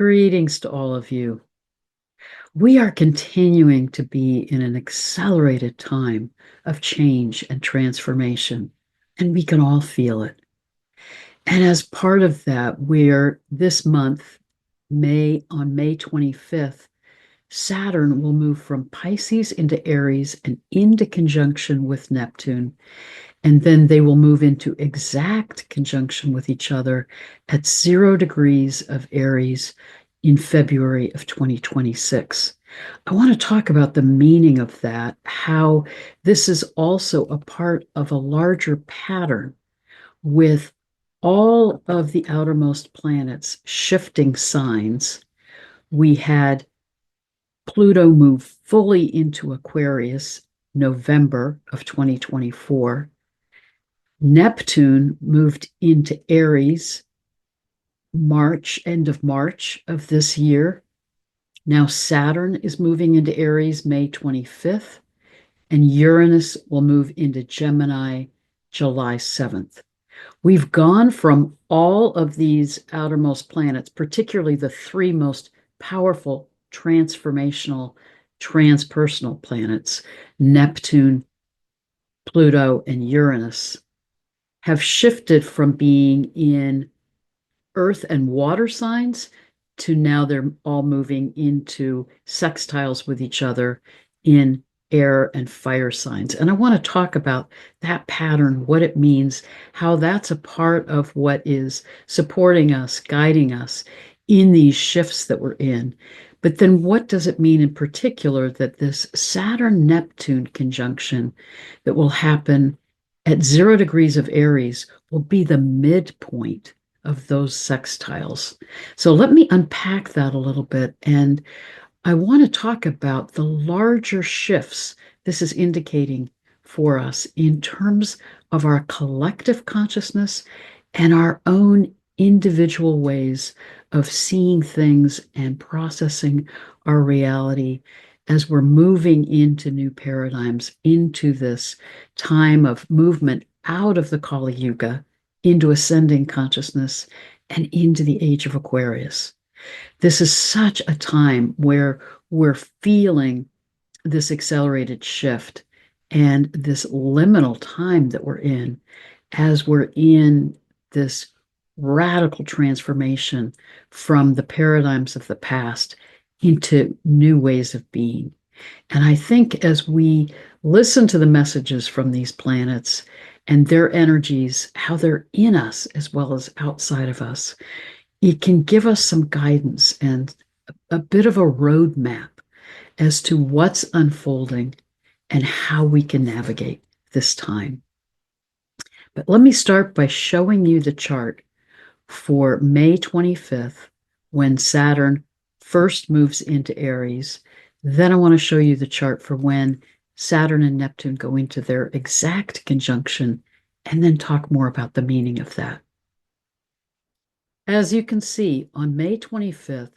Greetings to all of you. We are continuing to be in an accelerated time of change and transformation, and we can all feel it. And as part of that, we're this month, on May 25th, Saturn will move from Pisces into Aries and into conjunction with Neptune. And then they will move into exact conjunction with each other at 0 degrees of Aries in February of 2026. I want to talk about the meaning of that, how this is also a part of a larger pattern with all of the outermost planets shifting signs. We had Pluto move fully into Aquarius November of 2024. Neptune moved into Aries end of March of this year. Now Saturn is moving into Aries May 25th, and Uranus will move into Gemini July 7th. We've gone from all of these outermost planets, particularly the three most powerful transformational transpersonal planets, Neptune, Pluto, and Uranus, have shifted from being in earth and water signs to now they're all moving into sextiles with each other in air and fire signs. And I want to talk about that pattern, what it means, how that's a part of what is supporting us, guiding us in these shifts that we're in. But then what does it mean in particular that this Saturn-Neptune conjunction that will happen at 0 degrees of Aries will be the midpoint of those sextiles? So let me unpack that a little bit. And I want to talk about the larger shifts this is indicating for us in terms of our collective consciousness and our own individual ways of seeing things and processing our reality as we're moving into new paradigms, into this time of movement out of the Kali Yuga, into ascending consciousness, and into the age of Aquarius. This is such a time where we're feeling this accelerated shift and this liminal time that we're in as we're in this radical transformation from the paradigms of the past into new ways of being. And I think as we listen to the messages from these planets and their energies, how they're in us as well as outside of us, it can give us some guidance and a bit of a roadmap as to what's unfolding and how we can navigate this time. But let me start by showing you the chart for May 25th, when Saturn first moves into Aries. Then I want to show you the chart for when Saturn and Neptune go into their exact conjunction, and then talk more about the meaning of that. As you can see, on May 25th,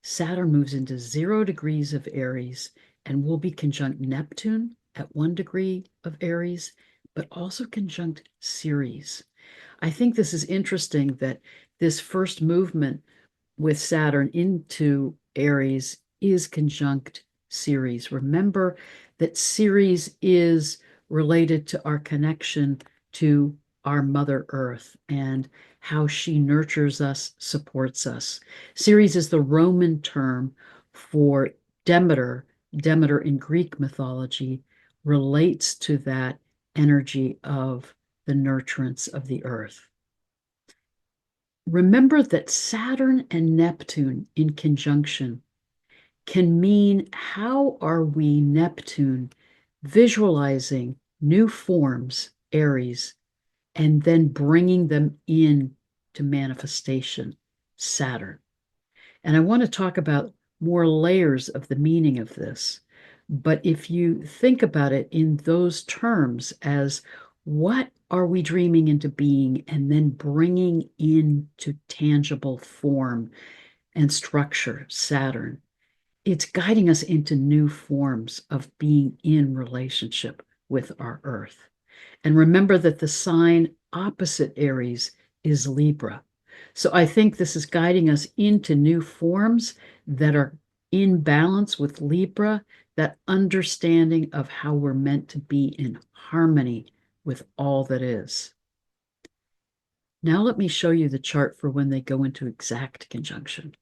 Saturn moves into 0 degrees of Aries and will be conjunct Neptune at 1 degree of Aries, but also conjunct Ceres. I think this is interesting that this first movement with Saturn into Aries is conjunct Ceres. Remember that Ceres is related to our connection to our Mother Earth and how she nurtures us, supports us. Ceres is the Roman term for Demeter. Demeter in Greek mythology relates to that energy of the nurturance of the earth. Remember that Saturn and Neptune in conjunction can mean how are we, Neptune, visualizing new forms, Aries, and then bringing them in to manifestation, Saturn. And I want to talk about more layers of the meaning of this. But if you think about it in those terms as what are we dreaming into being and then bringing into tangible form and structure, Saturn, it's guiding us into new forms of being in relationship with our Earth. And remember that the sign opposite Aries is Libra. So I think this is guiding us into new forms that are in balance with Libra, that understanding of how we're meant to be in harmony with all that is. Now let me show you the chart for when they go into exact conjunction.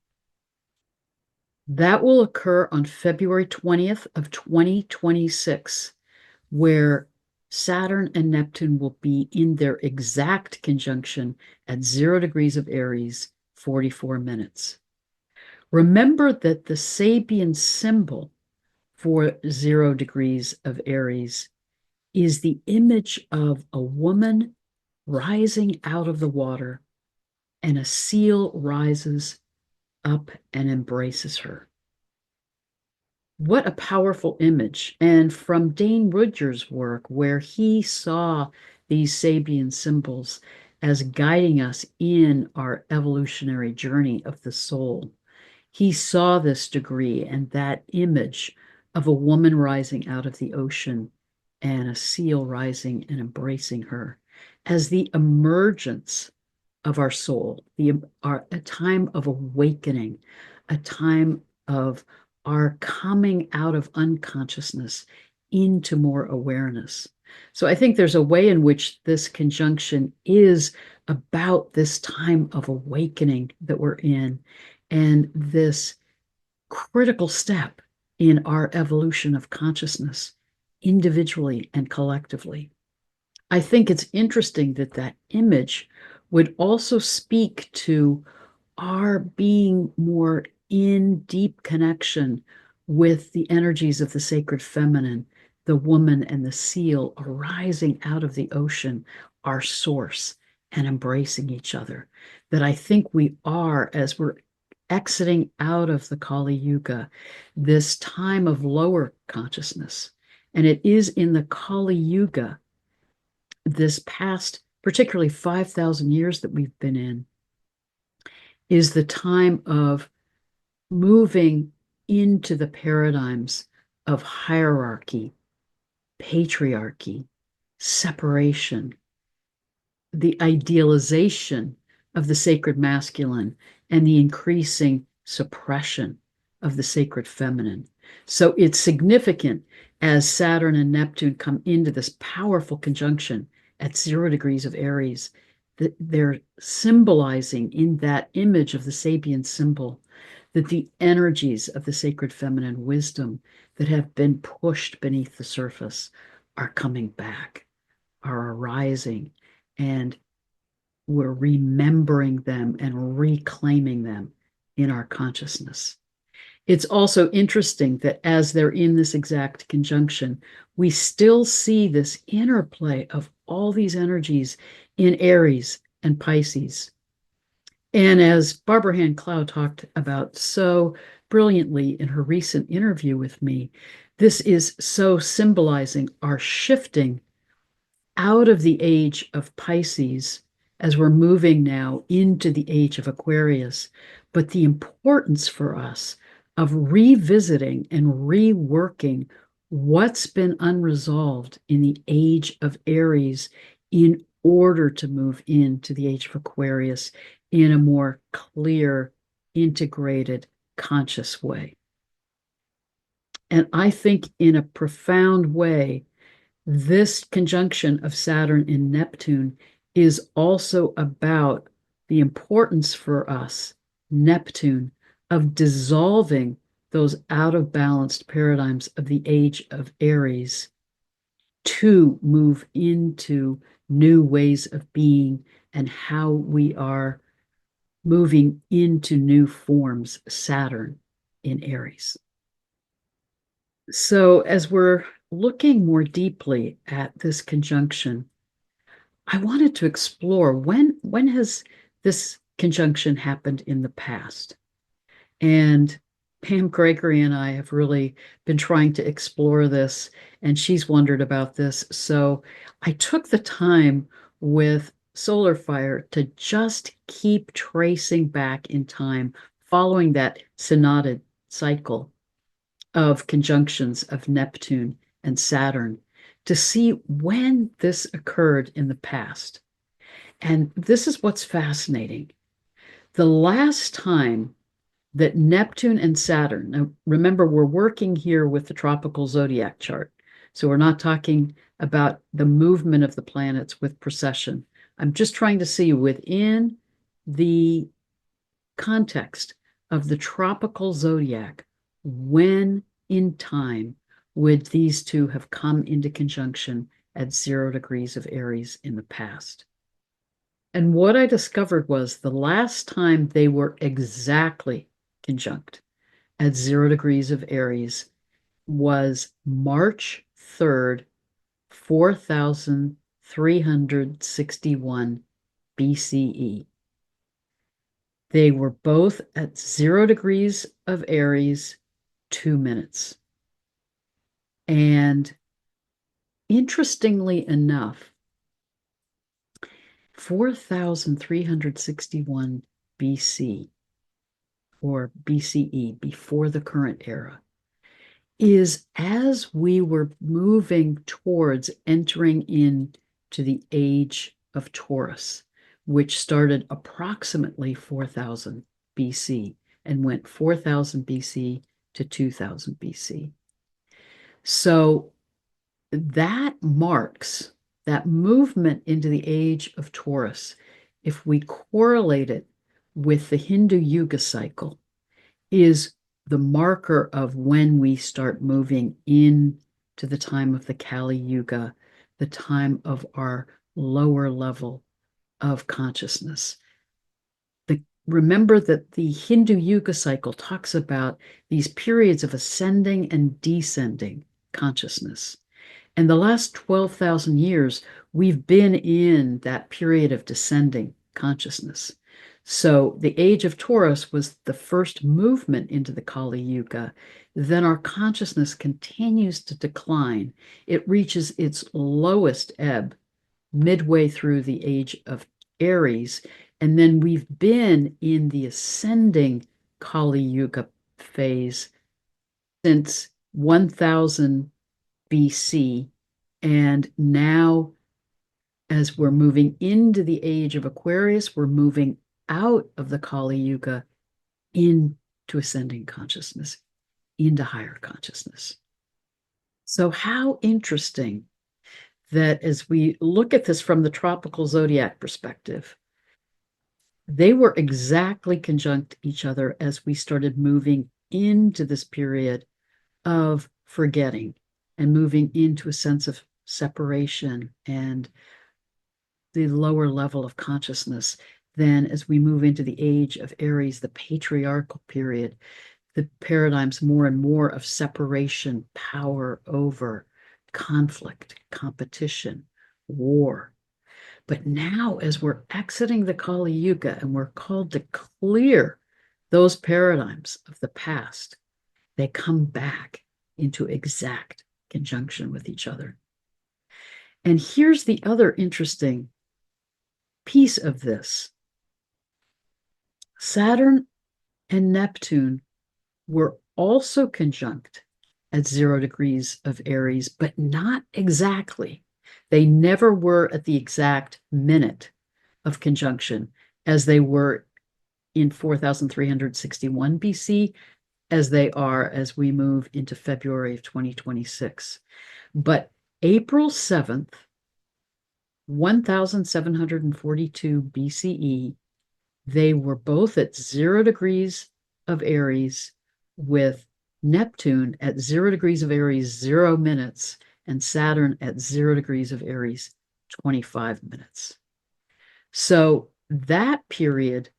That will occur on February 20th of 2026, where Saturn and Neptune will be in their exact conjunction at 0 degrees of Aries, 44 minutes. Remember that the Sabian symbol for 0 degrees of Aries is the image of a woman rising out of the water, and a seal rises up and embraces her. What a powerful image. And from Dane Rudger's work, where he saw these Sabian symbols as guiding us in our evolutionary journey of the soul, he saw this degree and that image of a woman rising out of the ocean and a seal rising and embracing her as the emergence of our soul, a time of awakening, a time of our coming out of unconsciousness into more awareness. So I think there's a way in which this conjunction is about this time of awakening that we're in, and this critical step in our evolution of consciousness, individually and collectively. I think it's interesting that that image would also speak to our being more in deep connection with the energies of the sacred feminine, the woman and the seal arising out of the ocean, our source, and embracing each other. That I think we are, as we're exiting out of the Kali Yuga, this time of lower consciousness. And it is in the Kali Yuga, this past, particularly 5,000 years that we've been in, is the time of moving into the paradigms of hierarchy, patriarchy, separation, the idealization of the sacred masculine, and the increasing suppression of the sacred feminine. So it's significant as Saturn and Neptune come into this powerful conjunction at 0 degrees of Aries, that they're symbolizing in that image of the Sabian symbol that the energies of the sacred feminine wisdom that have been pushed beneath the surface are coming back, are arising, and we're remembering them and reclaiming them in our consciousness. It's also interesting that as they're in this exact conjunction, we still see this interplay of all these energies in Aries and Pisces. And as Barbara Hand Clow talked about so brilliantly in her recent interview with me, this is so symbolizing our shifting out of the age of Pisces as we're moving now into the age of Aquarius, but the importance for us of revisiting and reworking what's been unresolved in the age of Aries in order to move into the age of Aquarius in a more clear, integrated, conscious way. And I think in a profound way, this conjunction of Saturn and Neptune is also about the importance for us, Neptune, of dissolving those out of balanced paradigms of the age of Aries to move into new ways of being and how we are moving into new forms, Saturn in Aries. So as we're looking more deeply at this conjunction, I wanted to explore when has this conjunction happened in the past? And Pam Gregory and I have really been trying to explore this, and she's wondered about this. So I took the time with Solar Fire to just keep tracing back in time, following that synoded cycle of conjunctions of Neptune and Saturn to see when this occurred in the past. And this is what's fascinating. The last time that Neptune and Saturn, now remember, we're working here with the tropical zodiac chart. So we're not talking about the movement of the planets with precession. I'm just trying to see within the context of the tropical zodiac, when in time would these two have come into conjunction at 0 degrees of Aries in the past? And what I discovered was the last time they were exactly conjunct at 0 degrees of Aries was March 3rd, 4361 BCE. They were both at 0 degrees of Aries, 2 minutes. And interestingly enough, 4361 BC or BCE, before the current era, is as we were moving towards entering into the age of Taurus, which started approximately 4000 BC and went 4000 BC to 2000 BC. So that marks that movement into the age of Taurus. If we correlate it with the Hindu Yuga cycle, is the marker of when we start moving in to the time of the Kali Yuga, the time of our lower level of consciousness. Remember that the Hindu Yuga cycle talks about these periods of ascending and descending consciousness. And the last 12,000 years, we've been in that period of descending consciousness. So the age of Taurus was the first movement into the Kali Yuga. Then our consciousness continues to decline. It reaches its lowest ebb midway through the age of Aries. And then we've been in the ascending Kali Yuga phase since 1000 BC. And now, as we're moving into the age of Aquarius, we're moving out of the Kali Yuga into ascending consciousness, into higher consciousness. So how interesting that as we look at this from the tropical zodiac perspective, they were exactly conjunct each other as we started moving into this period of forgetting and moving into a sense of separation and the lower level of consciousness. Then, as we move into the age of Aries, the patriarchal period, the paradigms more and more of separation, power over, conflict, competition, war. But now, as we're exiting the Kali Yuga and we're called to clear those paradigms of the past, they come back into exact conjunction with each other. And here's the other interesting piece of this. Saturn and Neptune were also conjunct at 0 degrees of Aries, but not exactly. They never were at the exact minute of conjunction as they were in 4361 BC, as they are as we move into February of 2026. But April 7th, 1742 BCE, they were both at 0 degrees of Aries, with Neptune at 0 degrees of Aries, 0 minutes, and Saturn at 0 degrees of Aries, 25 minutes. So that period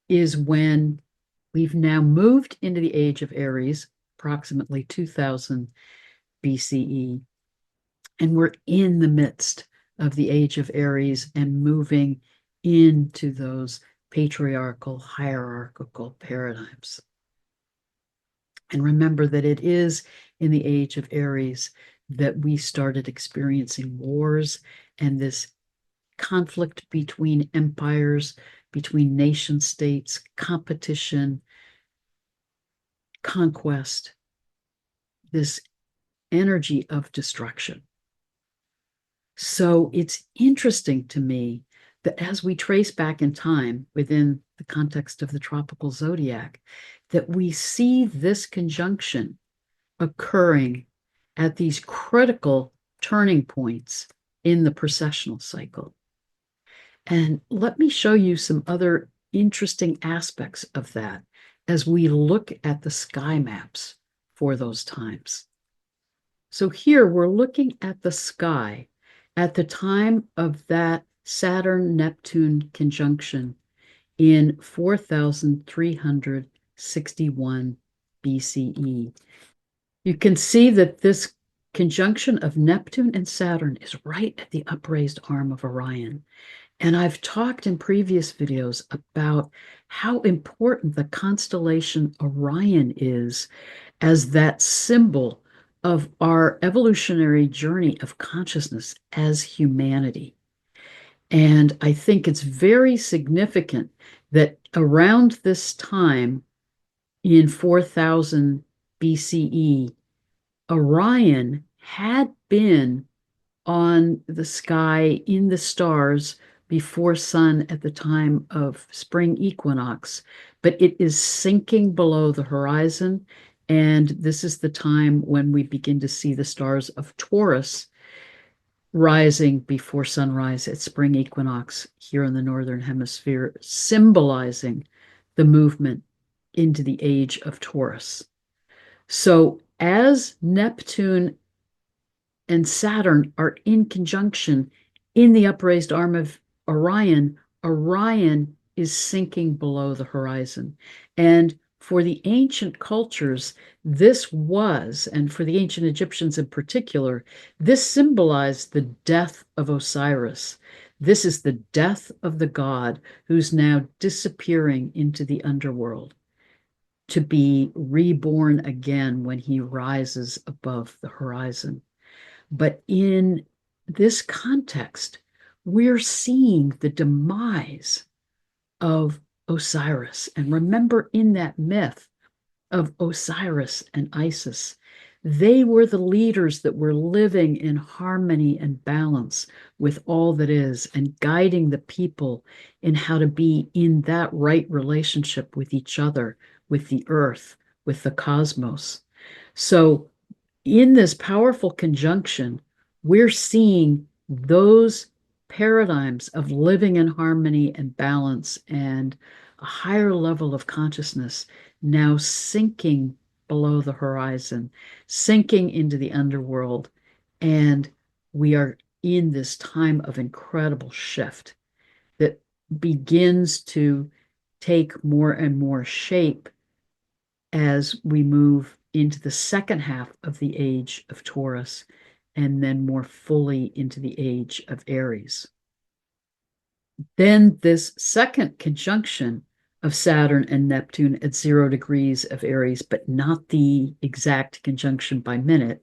is when we've now moved into the age of Aries, approximately 2000 BCE, and we're in the midst of the age of Aries and moving into those patriarchal, hierarchical paradigms. And remember that it is in the age of Aries that we started experiencing wars and this conflict between empires, between nation states, competition, conquest, this energy of destruction. So it's interesting to me that as we trace back in time within the context of the tropical zodiac, that we see this conjunction occurring at these critical turning points in the precessional cycle. And let me show you some other interesting aspects of that as we look at the sky maps for those times. So here we're looking at the sky at the time of that Saturn-Neptune conjunction in 4361 BCE. You can see that this conjunction of Neptune and Saturn is right at the upraised arm of Orion. And I've talked in previous videos about how important the constellation Orion is as that symbol of our evolutionary journey of consciousness as humanity. And I think it's very significant that around this time in 4000 BCE, Orion had been on the sky in the stars before sun at the time of spring equinox, but it is sinking below the horizon. And this is the time when we begin to see the stars of Taurus rising before sunrise at spring equinox here in the Northern Hemisphere, symbolizing the movement into the age of Taurus. So as Neptune and Saturn are in conjunction in the upraised arm of Orion, Orion is sinking below the horizon. And for the ancient cultures, this was, and for the ancient Egyptians in particular, this symbolized the death of Osiris. This is the death of the god who's now disappearing into the underworld to be reborn again when he rises above the horizon. But in this context, we're seeing the demise of Osiris. And remember, in that myth of Osiris and Isis, they were the leaders that were living in harmony and balance with all that is and guiding the people in how to be in that right relationship with each other, with the earth, with the cosmos. So in this powerful conjunction, we're seeing those paradigms of living in harmony and balance and a higher level of consciousness now sinking below the horizon, sinking into the underworld. And we are in this time of incredible shift that begins to take more and more shape as we move into the second half of the age of Taurus and then more fully into the age of Aries. Then this second conjunction of Saturn and Neptune at 0 degrees of Aries, but not the exact conjunction by minute,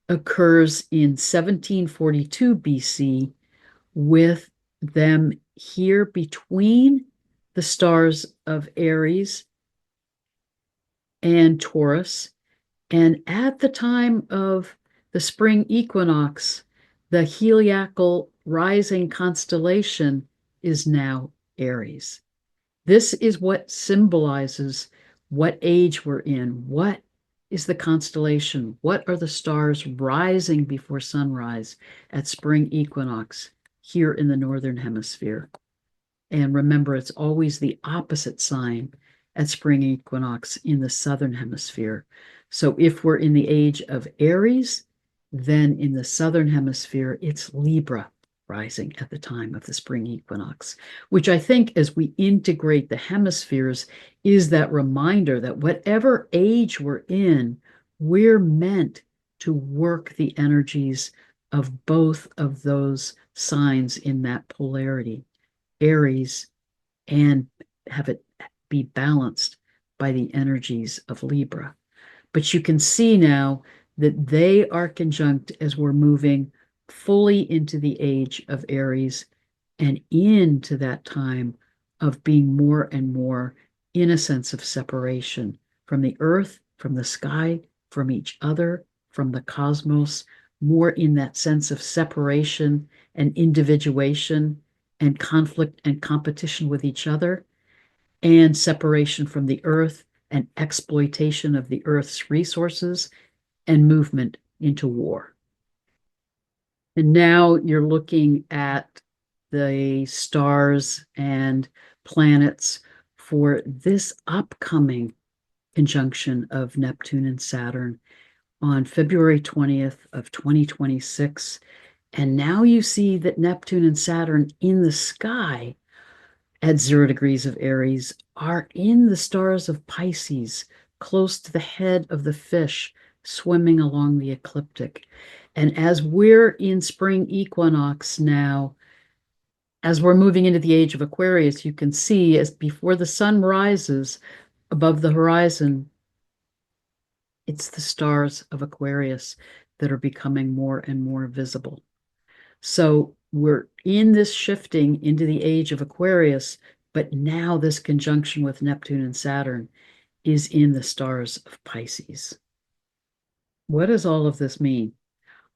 occurs in 1742 BC with them here between the stars of Aries and Taurus. And at the time of the spring equinox, the heliacal rising constellation is now Aries. This is what symbolizes what age we're in. What is the constellation? What are the stars rising before sunrise at spring equinox here in the Northern Hemisphere? And remember, it's always the opposite sign at spring equinox in the Southern Hemisphere. So if we're in the age of Aries, then in the Southern Hemisphere, it's Libra rising at the time of the spring equinox, which I think as we integrate the hemispheres is that reminder that whatever age we're in, we're meant to work the energies of both of those signs in that polarity, Aries, and have it be balanced by the energies of Libra. But you can see now that they are conjunct as we're moving fully into the age of Aries and into that time of being more and more in a sense of separation from the earth, from the sky, from each other, from the cosmos, more in that sense of separation and individuation and conflict and competition with each other, and separation from the earth and exploitation of the earth's resources and movement into war. And now you're looking at the stars and planets for this upcoming conjunction of Neptune and Saturn on February 20th of 2026. And now you see that Neptune and Saturn in the sky at 0 degrees of Aries are in the stars of Pisces, close to the head of the fish, swimming along the ecliptic. And as we're in spring equinox now, as we're moving into the age of Aquarius, you can see as before the sun rises above the horizon, it's the stars of Aquarius that are becoming more and more visible. So we're in this shifting into the age of Aquarius, but now this conjunction with Neptune and Saturn is in the stars of Pisces. What does all of this mean?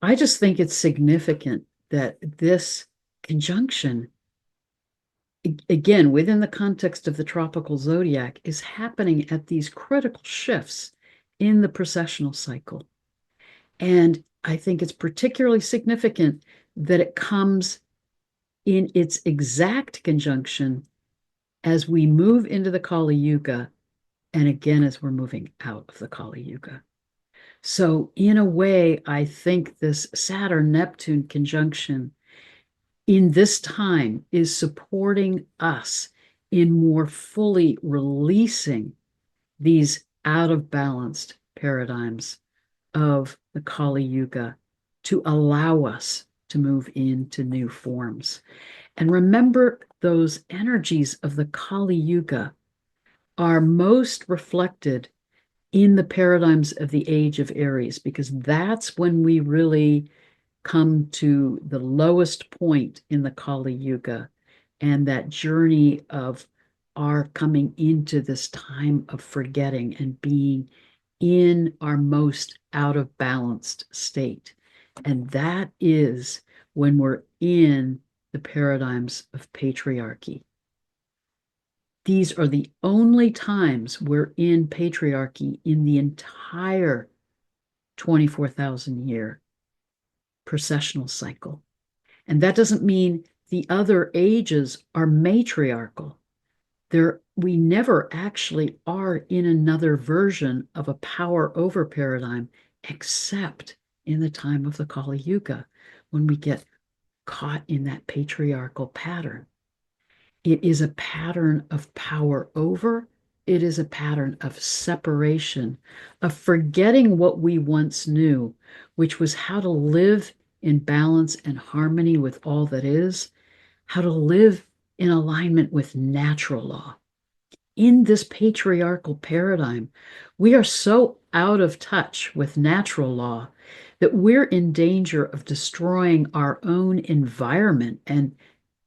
I just think it's significant that this conjunction, again, within the context of the tropical zodiac, is happening at these critical shifts in the precessional cycle. And I think it's particularly significant that it comes in its exact conjunction as we move into the Kali Yuga, and again as we're moving out of the Kali Yuga. So in a way, I think this Saturn-Neptune conjunction in this time is supporting us in more fully releasing these out of balanced paradigms of the Kali Yuga to allow us to move into new forms. And remember, those energies of the Kali Yuga are most reflected in the paradigms of the age of Aries, because that's when we really come to the lowest point in the Kali Yuga and that journey of our coming into this time of forgetting and being in our most out of balanced state. And that is when we're in the paradigms of patriarchy. These are the only times we're in patriarchy in the entire 24,000 year precessional cycle. And that doesn't mean the other ages are matriarchal. We never actually are in another version of a power over paradigm except in the time of the Kali Yuga, when we get caught in that patriarchal pattern. It is a pattern of power over. It is a pattern of separation, of forgetting what we once knew, which was how to live in balance and harmony with all that is, how to live in alignment with natural law. In this patriarchal paradigm, we are so out of touch with natural law that we're in danger of destroying our own environment and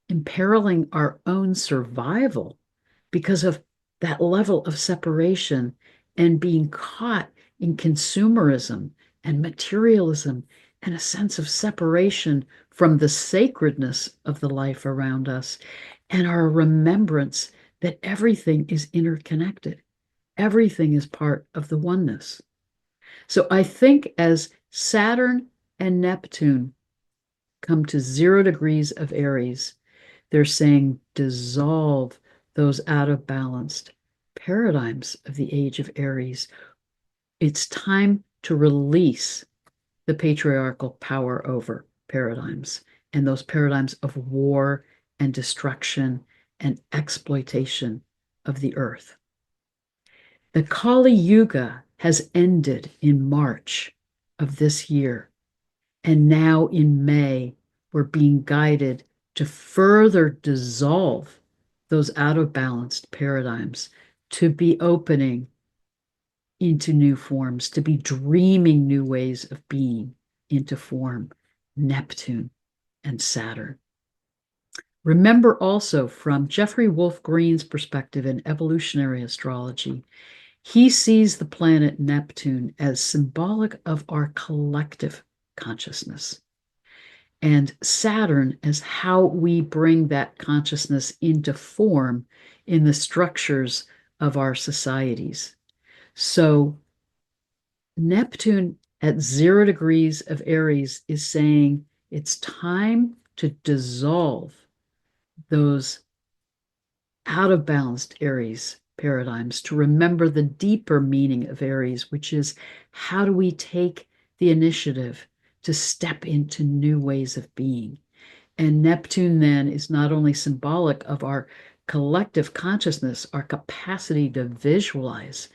imperiling our own survival because of that level of separation and being caught in consumerism and materialism and a sense of separation from the sacredness of the life around us and our remembrance that everything is interconnected. Everything is part of the oneness. So I think as Saturn and Neptune come to 0 degrees of Aries, they're saying dissolve those out of balanced paradigms of the age of Aries. It's time to release the patriarchal power over paradigms and those paradigms of war and destruction and exploitation of the earth. The Kali Yuga has ended in March of this year, and now in May, we're being guided to further dissolve those out of balanced paradigms, to be opening into new forms, to be dreaming new ways of being into form, Neptune and Saturn. Remember also, from Jeffrey Wolf Green's perspective in evolutionary astrology, he sees the planet Neptune as symbolic of our collective consciousness. and Saturn as how we bring that consciousness into form in the structures of our societies. So Neptune at 0 degrees of Aries is saying it's time to dissolve those out of balanced Aries paradigms, to remember the deeper meaning of Aries, which is how do we take the initiative to step into new ways of being? And Neptune then is not only symbolic of our collective consciousness, our capacity to visualize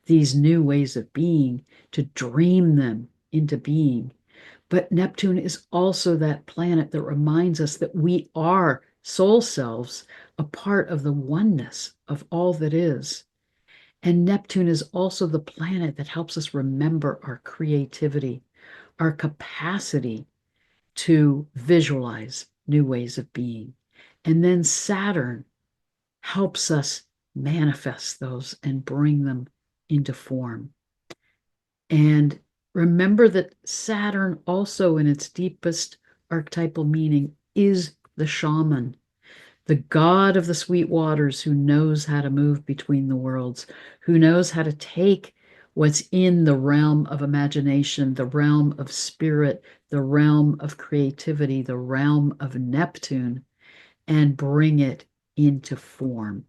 these new ways of being, to dream them into being, but Neptune is also that planet that reminds us that we are soul selves, a part of the oneness of all that is. And Neptune is also the planet that helps us remember our creativity, our capacity to visualize new ways of being. And then Saturn helps us manifest those and bring them into form. And remember that Saturn, also in its deepest archetypal meaning, is the shaman, the god of the sweet waters who knows how to move between the worlds, who knows how to take what's in the realm of imagination, the realm of spirit, the realm of creativity, the realm of Neptune, and bring it into form,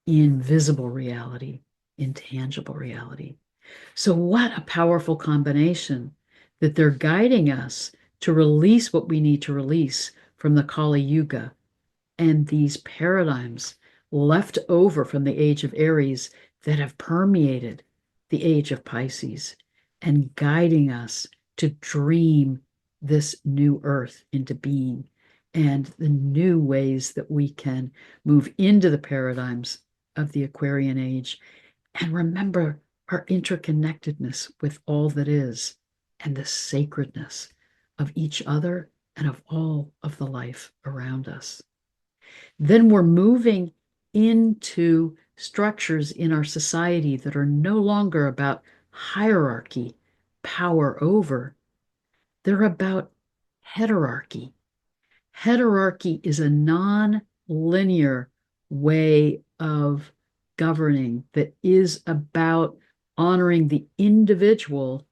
in visible reality, in tangible reality. So, what a powerful combination that they're guiding us to release what we need to release from the Kali Yuga and these paradigms left over from the age of Aries that have permeated the age of Pisces, and guiding us to dream this new earth into being and the new ways that we can move into the paradigms of the Aquarian age and remember our interconnectedness with all that is and the sacredness of each other and of all of the life around us. Then we're moving into structures in our society that are no longer about hierarchy, power over. They're about heterarchy. Heterarchy is a non-linear way of governing that is about honoring the individual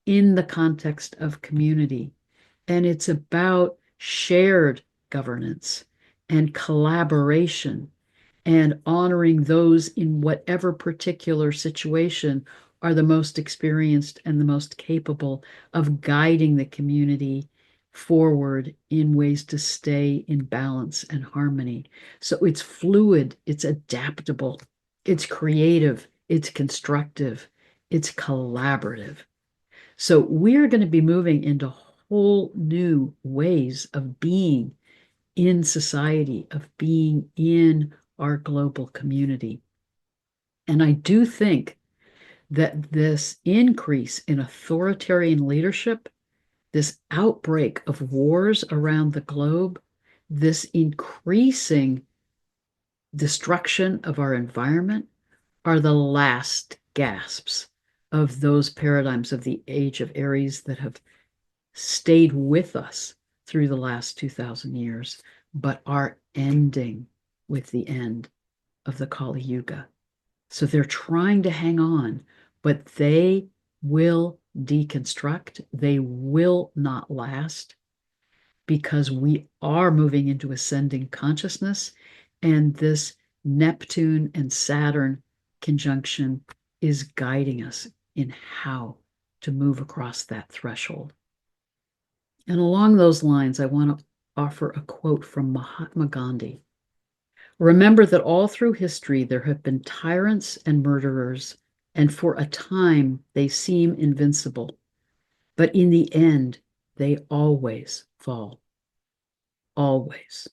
in the context of community. And it's about shared governance and collaboration and honoring those in whatever particular situation are the most experienced and the most capable of guiding the community forward in ways to stay in balance and harmony. So it's fluid, it's adaptable, it's creative, it's constructive, it's collaborative. So we're going to be moving into whole new ways of being in society, of being in our global community. And I do think that this increase in authoritarian leadership, this outbreak of wars around the globe, this increasing destruction of our environment are the last gasps of those paradigms of the age of Aries that have stayed with us through the last 2,000 years, but are ending with the end of the Kali Yuga. So they're trying to hang on, but they will deconstruct. They will not last because we are moving into ascending consciousness. And this Neptune and Saturn conjunction is guiding us in how to move across that threshold. And along those lines, I want to offer a quote from Mahatma Gandhi. Remember that all through history there have been tyrants and murderers, and for a time they seem invincible. But in the end, they always fall. Always.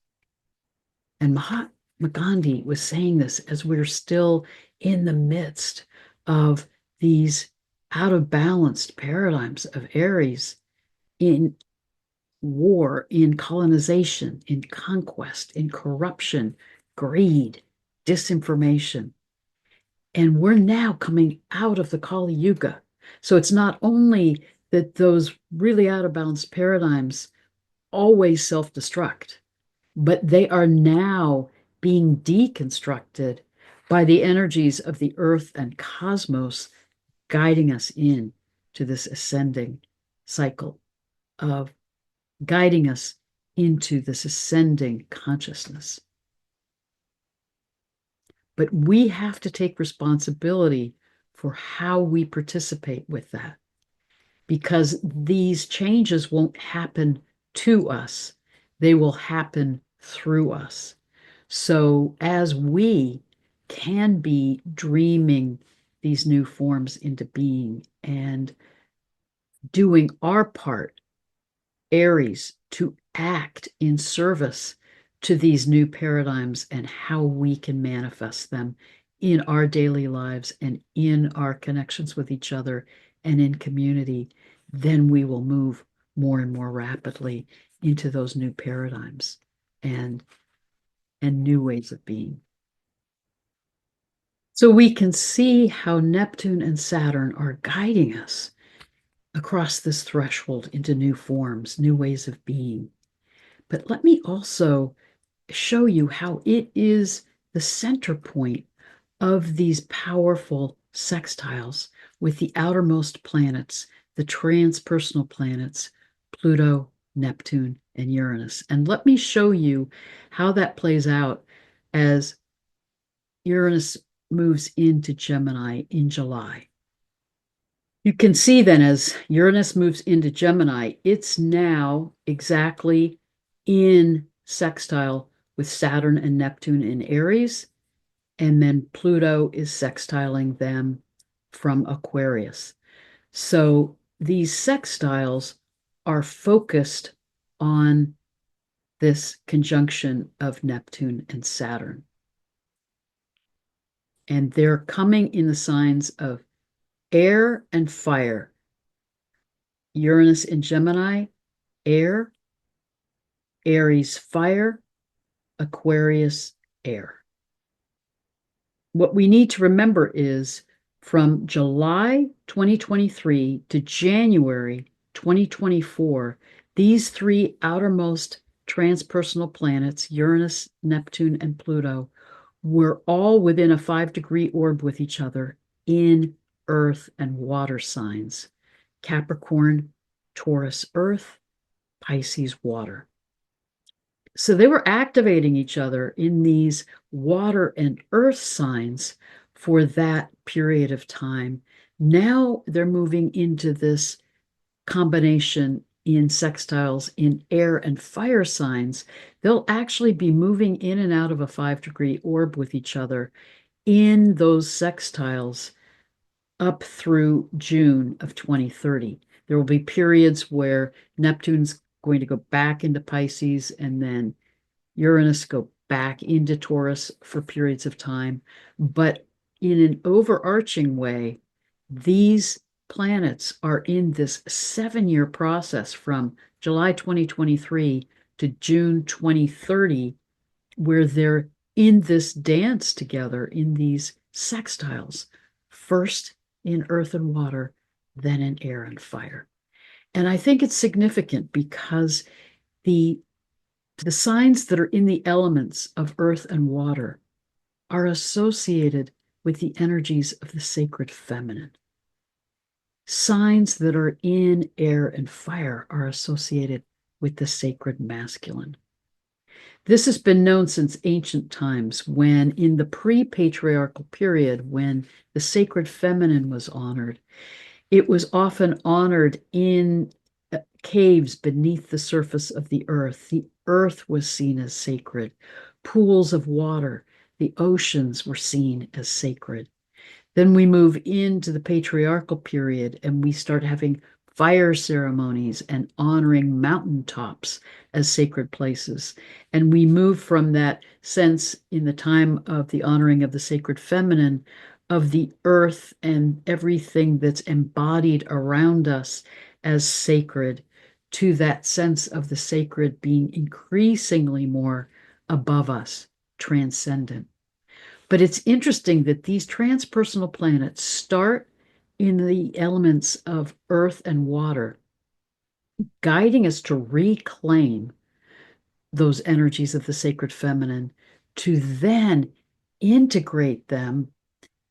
And Mahatma Gandhi was saying this as we're still in the midst of these out of balanced paradigms of Aries in war, in colonization, in conquest, in corruption, greed, disinformation. And we're now coming out of the Kali Yuga. So it's not only that those really out of balance paradigms always self-destruct, but they are now being deconstructed by the energies of the earth and cosmos guiding us in to this ascending cycle of guiding us into this ascending consciousness. But we have to take responsibility for how we participate with that, because these changes won't happen to us, they will happen through us. So as we can be dreaming these new forms into being and doing our part, Aries, to act in service to these new paradigms and how we can manifest them in our daily lives and in our connections with each other and in community, then we will move more and more rapidly into those new paradigms and new ways of being. So we can see how Neptune and Saturn are guiding us across this threshold into new forms, new ways of being. But let me also show you how it is the center point of these powerful sextiles with the outermost planets, the transpersonal planets, Pluto, Neptune, and Uranus. And let me show you how that plays out as Uranus moves into Gemini in July. You can see then as Uranus moves into Gemini, it's now exactly in sextile with Saturn and Neptune in Aries, and then Pluto is sextiling them from Aquarius. So these sextiles are focused on this conjunction of Neptune and Saturn. And they're coming in the signs of air and fire. Uranus in Gemini, air, Aries, fire, Aquarius, air. What we need to remember is from July 2023 to January 2024, these three outermost transpersonal planets, Uranus, Neptune, and Pluto, were all within a 5-degree orb with each other in earth and water signs: Capricorn, Taurus, earth, Pisces, water. So they were activating each other in these water and earth signs for that period of time. Now they're moving into this combination in sextiles in air and fire signs. They'll actually be moving in and out of a 5-degree orb with each other in those sextiles up through June of 2030. There will be periods where Neptune's going to go back into Pisces and then Uranus go back into Taurus for periods of time. But in an overarching way, these planets are in this 7-year process from July 2023 to June 2030, where they're in this dance together in these sextiles, first in earth and water, then in air and fire. And I think it's significant because the signs that are in the elements of earth and water are associated with the energies of the sacred feminine. Signs that are in air and fire are associated with the sacred masculine. This has been known since ancient times, when in the pre-patriarchal period, when the sacred feminine was honored, it was often honored in caves beneath the surface of the earth. The earth was seen as sacred. Pools of water, the oceans were seen as sacred. Then we move into the patriarchal period and we start having fire ceremonies and honoring mountaintops as sacred places. And we move from that sense in the time of the honoring of the sacred feminine, of the earth and everything that's embodied around us as sacred, to that sense of the sacred being increasingly more above us, transcendent. But it's interesting that these transpersonal planets start in the elements of earth and water, guiding us to reclaim those energies of the sacred feminine, to then integrate them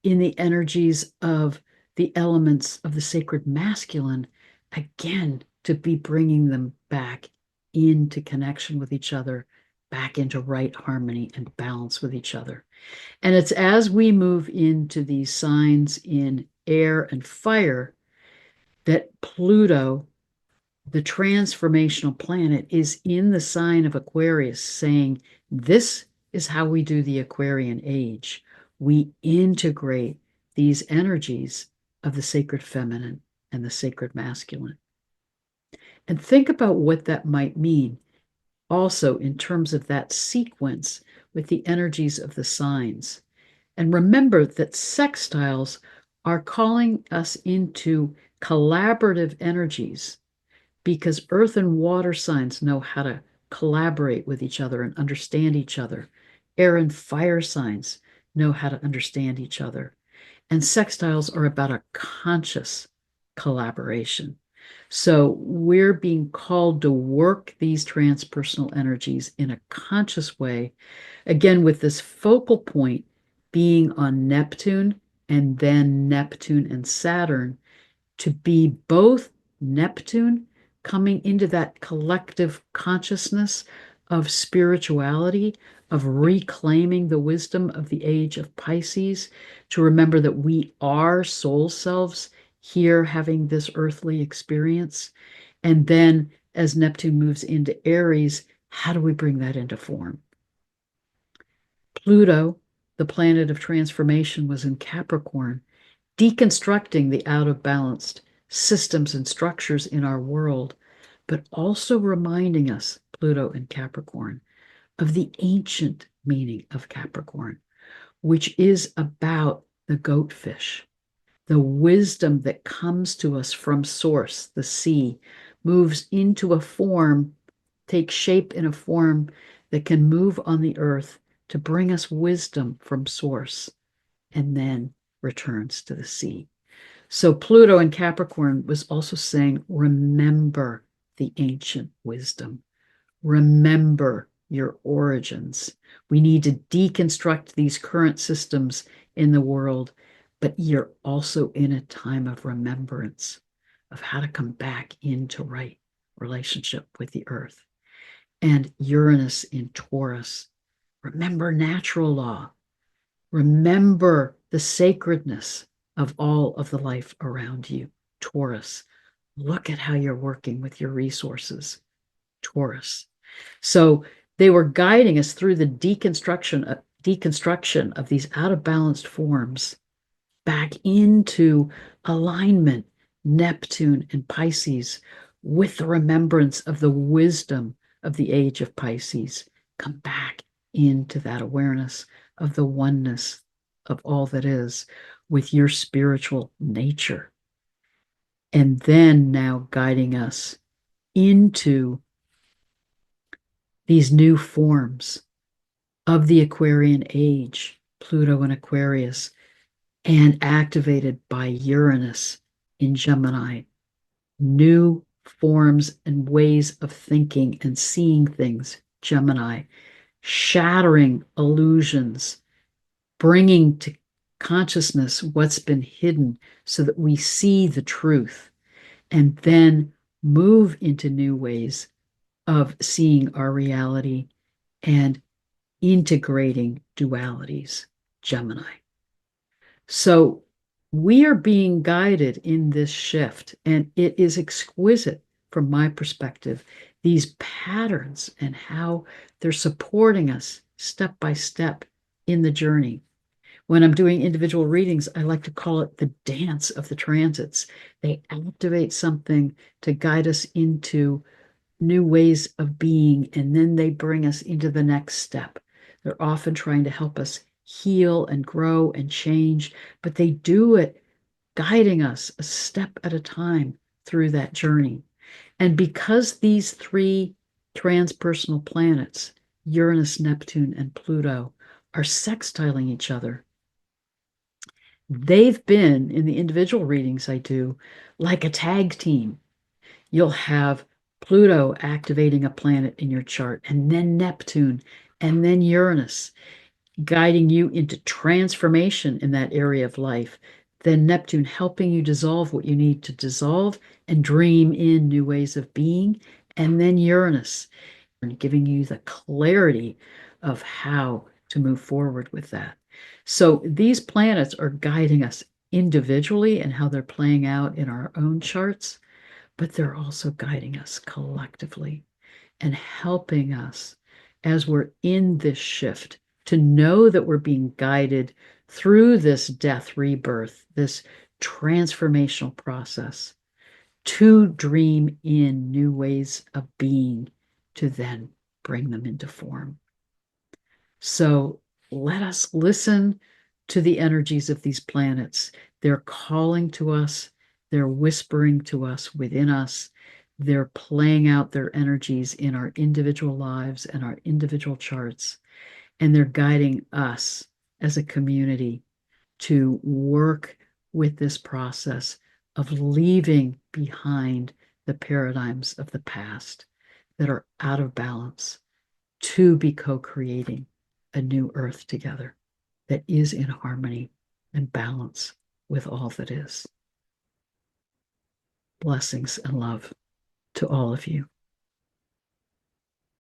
in the energies of the elements of the sacred masculine, again, to be bringing them back into connection with each other, back into right harmony and balance with each other. And it's as we move into these signs in air and fire that Pluto, the transformational planet, is in the sign of Aquarius, saying, this is how we do the Aquarian age. We integrate these energies of the sacred feminine and the sacred masculine. And think about what that might mean also in terms of that sequence with the energies of the signs. And remember that sextiles are calling us into collaborative energies, because earth and water signs know how to collaborate with each other and understand each other. Air and fire signs know how to understand each other. And sextiles are about a conscious collaboration. So we're being called to work these transpersonal energies in a conscious way, again, with this focal point being on Neptune and then Neptune and Saturn, to be both Neptune coming into that collective consciousness of spirituality, of reclaiming the wisdom of the age of Pisces, to remember that we are soul selves here having this earthly experience. And then as Neptune moves into Aries, how do we bring that into form? Pluto, the planet of transformation, was in Capricorn, deconstructing the out of balanced systems and structures in our world, but also reminding us, Pluto and Capricorn, of the ancient meaning of Capricorn, which is about the goatfish, the wisdom that comes to us from source, the sea, moves into a form, takes shape in a form that can move on the earth to bring us wisdom from source, and then returns to the sea. So Pluto in Capricorn was also saying, remember the ancient wisdom. Remember your origins. We need to deconstruct these current systems in the world, but you're also in a time of remembrance of how to come back into right relationship with the earth. And Uranus in Taurus, remember natural law. Remember the sacredness of all of the life around you. Taurus, look at how you're working with your resources. Taurus. So they were guiding us through the deconstruction of these out of balanced forms back into alignment, Neptune and Pisces, with the remembrance of the wisdom of the age of Pisces. Come back into that awareness of the oneness of all that is with your spiritual nature. And then now guiding us into these new forms of the Aquarian age, Pluto and Aquarius, and activated by Uranus in Gemini, new forms and ways of thinking and seeing things, Gemini, shattering illusions, bringing to consciousness what's been hidden so that we see the truth, and then move into new ways of seeing our reality and integrating dualities, Gemini. So we are being guided in this shift, and it is exquisite from my perspective, these patterns and how they're supporting us step by step in the journey. When I'm doing individual readings, I like to call it the dance of the transits. They activate something to guide us into new ways of being, and then they bring us into the next step. They're often trying to help us heal and grow and change, but they do it guiding us a step at a time through that journey. And because these three transpersonal planets, Uranus, Neptune, and Pluto, are sextiling each other, they've been in the individual readings I do like a tag team. You'll have Pluto activating a planet in your chart, and then Neptune, and then Uranus guiding you into transformation in that area of life. Then Neptune helping you dissolve what you need to dissolve and dream in new ways of being. And then Uranus giving you the clarity of how to move forward with that. So these planets are guiding us individually and how they're playing out in our own charts, but they're also guiding us collectively and helping us as we're in this shift to know that we're being guided through this death rebirth, this transformational process to dream in new ways of being to then bring them into form. So let us listen to the energies of these planets. They're calling to us, they're whispering to us within us, they're playing out their energies in our individual lives and our individual charts, and they're guiding us as a community to work with this process of leaving behind the paradigms of the past that are out of balance to be co-creating a new earth together that is in harmony and balance with all that is. Blessings and love to all of you.